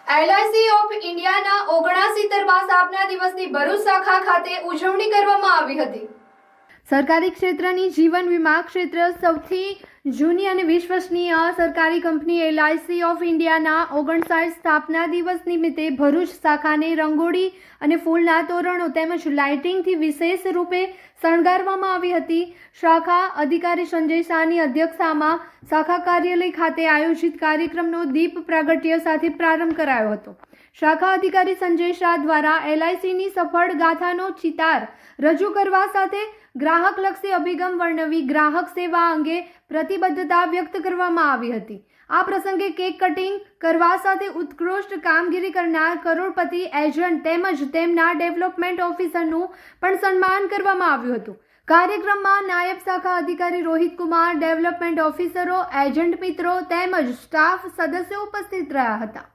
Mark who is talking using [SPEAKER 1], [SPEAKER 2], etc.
[SPEAKER 1] LIC of ઇન્ડિયાના 79મા સ્થાપના દિવસની ભરૂચ શાખા ખાતે ઉજવણી કરવામાં આવી હતી। સરકારી ક્ષેત્રની જીવન વીમા ક્ષેત્ર સૌથી જૂની અને વિશ્વસનીય સરકારી કંપની એલઆઈસી ઓફ ઇન્ડિયાના 59 સ્થાપના દિવસ નિમિત્તે ભરૂચ શાખાને રંગોળી અને ફૂલના તોરણો તેમજ લાઇટિંગથી વિશેષ રૂપે શણગારવામાં આવી હતી। શાખા અધિકારી સંજય શાહની અધ્યક્ષતામાં શાખા કાર્યાલય ખાતે આયોજિત કાર્યક્રમનો દીપ પ્રાગટ્ય સાથે પ્રારંભ કરાયો હતો। શાખા અધિકારી સંજય શાહ દ્વારા એલઆઈસીની સફળ ગાથાનો ચિતાર રજૂ કરવા સાથે ગ્રાહકલક્ષી અભિગમ વર્ણવી ગ્રાહક સેવા અંગે પ્રતિબદ્ધતા વ્યક્ત કરવામાં આવી હતી। આ પ્રસંગે કેક કટિંગ કરવા સાથે ઉત્કૃષ્ટ કામગીરી કરનાર કરોડપતિ એજન્ટ તેમજ તેમના ડેવલપમેન્ટ ઓફિસરનું પણ સન્માન કરવામાં આવ્યું હતું। કાર્યક્રમમાં નાયબ શાખા અધિકારી રોહિત કુમાર, ડેવલપમેન્ટ ઓફિસરો, એજન્ટ મિત્રો તેમજ સ્ટાફ સદસ્યો ઉપસ્થિત રહ્યા હતા।